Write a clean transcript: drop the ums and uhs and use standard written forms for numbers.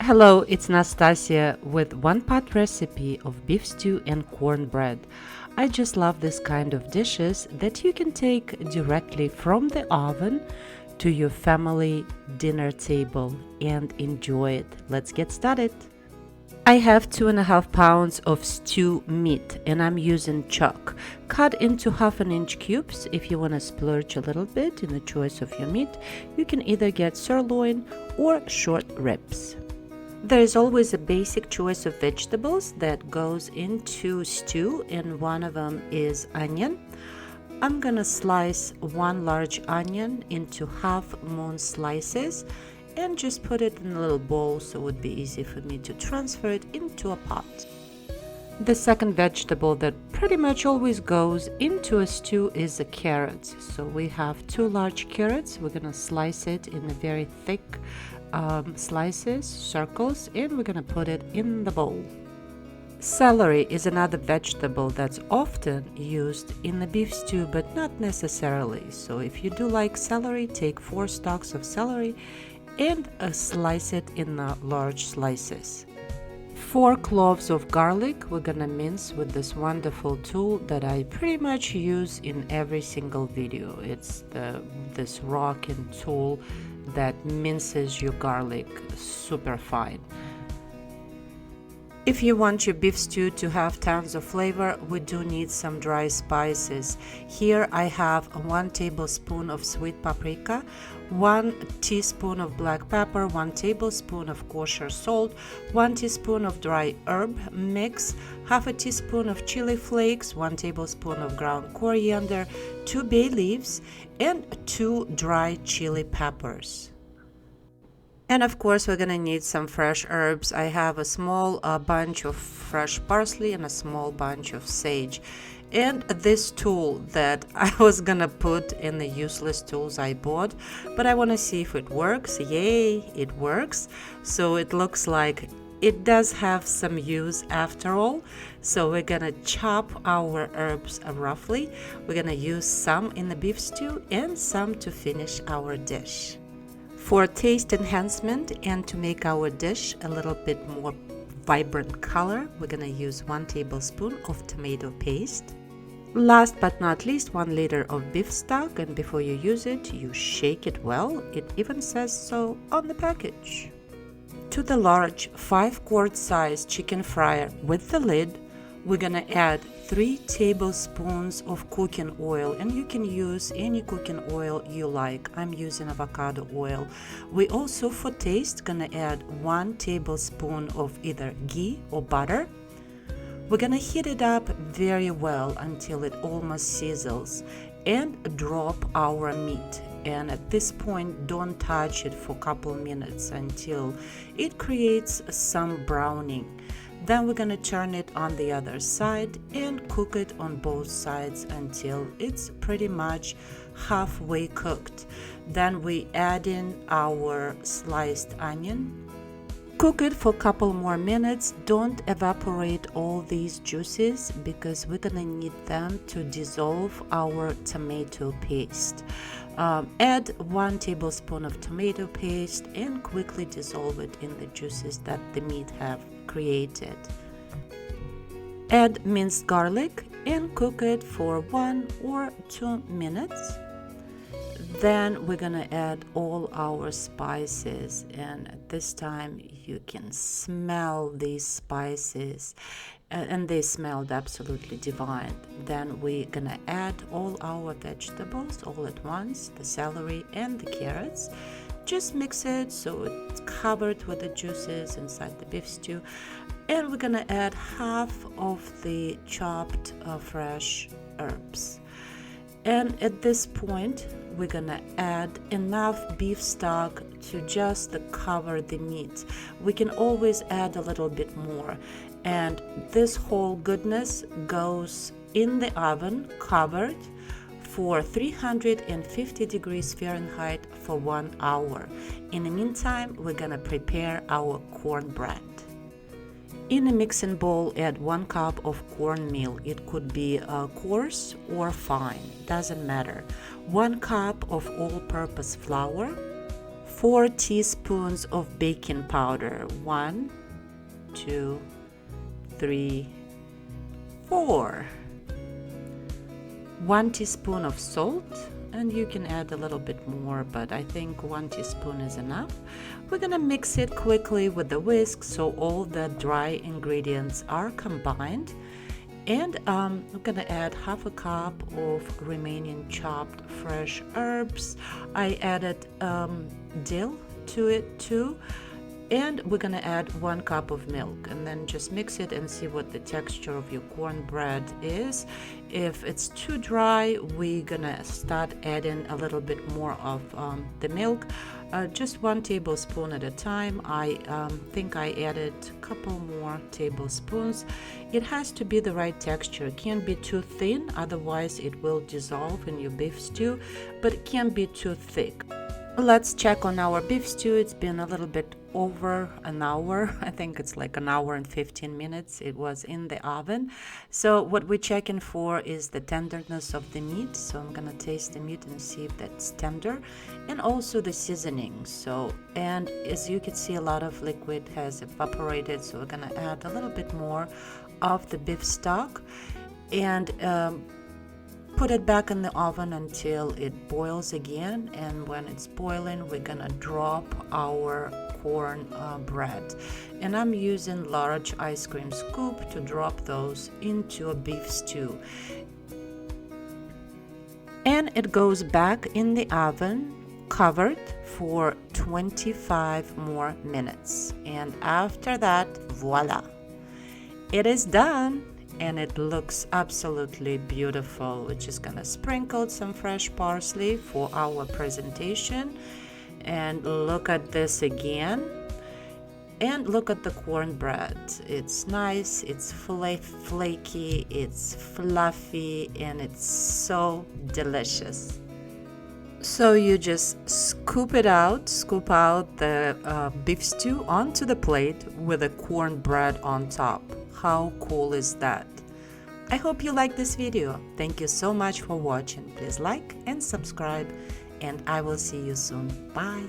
Hello, it's Nastasia with one pot recipe of beef stew and cornbread. I just love this kind of dishes that you can take directly from the oven to your family dinner table and enjoy it. Let's get started. I have 2.5 pounds of stew meat and I'm using chuck. Cut into 1/2 inch cubes. If you want to splurge a little bit in the choice of your meat, you can either get sirloin or short ribs. There is always a basic choice of vegetables that goes into stew, and one of them is onion. I'm gonna slice one large onion into half-moon slices and just put it in a little bowl so it would be easy for me to transfer it into a pot. The second vegetable that pretty much always goes into a stew is the carrots. So we have 2 large carrots. We're gonna slice it in a very thick slices, circles, and we're gonna put it in the bowl. Celery is another vegetable that's often used in the beef stew, but not necessarily. So if you do like celery, take 4 stalks of celery and slice it in large slices. 4 cloves of garlic we're gonna mince with this wonderful tool that I pretty much use in every single video. It's this rocking tool that minces your garlic super fine. If you want your beef stew to have tons of flavor, we do need some dry spices. Here I have 1 tablespoon of sweet paprika, 1 teaspoon of black pepper, 1 tablespoon of kosher salt, 1 teaspoon of dry herb mix, half a teaspoon of chili flakes, 1 tablespoon of ground coriander, 2 bay leaves, and 2 dry chili peppers. And of course, we're gonna need some fresh herbs. I have a small bunch of fresh parsley and a small bunch of sage. And this tool that I was gonna put in the useless tools I bought, but I wanna see if it works. Yay, it works. So it looks like it does have some use after all. So we're gonna chop our herbs roughly. We're gonna use some in the beef stew and some to finish our dish. For taste enhancement and to make our dish a little bit more vibrant color, we're gonna use 1 tablespoon of tomato paste. Last but not least, 1 liter of beef stock, and before you use it, you shake it well. It even says so on the package. To the large 5-quart size chicken fryer with the lid, we're gonna add 3 tablespoons of cooking oil, and you can use any cooking oil you like. I'm using avocado oil. We also, for taste, gonna add 1 tablespoon of either ghee or butter. We're gonna heat it up very well until it almost sizzles and drop our meat. And at this point, don't touch it for a couple minutes until it creates some browning. Then we're gonna turn it on the other side and cook it on both sides until it's pretty much halfway cooked. Then we add in our sliced onion. Cook it for a couple more minutes. Don't evaporate all these juices because we're gonna need them to dissolve our tomato paste. Add 1 tablespoon of tomato paste and quickly dissolve it in the juices that the meat have created. Add minced garlic and cook it for 1 or 2 minutes. Then we're gonna add all our spices, and at this time you can smell these spices, and they smelled absolutely divine. Then we're gonna add all our vegetables all at once, the celery and the carrots. Just mix it so it's covered with the juices inside the beef stew. And we're gonna add half of the chopped fresh herbs. And at this point, we're gonna add enough beef stock to just cover the meat. We can always add a little bit more. And this whole goodness goes in the oven covered for 350 degrees Fahrenheit for 1 hour. In the meantime, we're gonna prepare our cornbread. In a mixing bowl, add 1 cup of cornmeal. It could be coarse or fine, doesn't matter. 1 cup of all-purpose flour, 4 teaspoons of baking powder. 1, 2, 3, 4. 1 teaspoon of salt, and you can add a little bit more, but I think 1 teaspoon is enough. We're gonna mix it quickly with the whisk so all the dry ingredients are combined. And we're gonna add half a cup of remaining chopped fresh herbs. I added dill to it too. And we're gonna add 1 cup of milk, and then just mix it and see what the texture of your cornbread is. If it's too dry, we're gonna start adding a little bit more of the milk, just 1 tablespoon at a time. I think I added a couple more tablespoons. It has to be the right texture. It can't be too thin, otherwise it will dissolve in your beef stew, but it can't be too thick. Let's check on our beef stew. It's been a little bit over an hour. I think it's like an hour and 15 minutes. It was in the oven. So what we're checking for is the tenderness of the meat. So I'm gonna taste the meat and see if that's tender, and also the seasoning. So, and as you can see, a lot of liquid has evaporated, so we're gonna add a little bit more of the beef stock and put it back in the oven until it boils again. And when it's boiling, we're gonna drop our corn bread, and I'm using large ice cream scoop to drop those into a beef stew. And it goes back in the oven covered for 25 more minutes, and after that, voila, it is done. And it looks absolutely beautiful. We're just gonna sprinkle some fresh parsley for our presentation. And look at this again. And look at the cornbread. It's nice, it's flaky, it's fluffy, and it's so delicious. So you just scoop out the beef stew onto the plate with the cornbread on top. How cool is that? I hope you like this video. Thank you so much for watching. Please like and subscribe, and I will see you soon. Bye.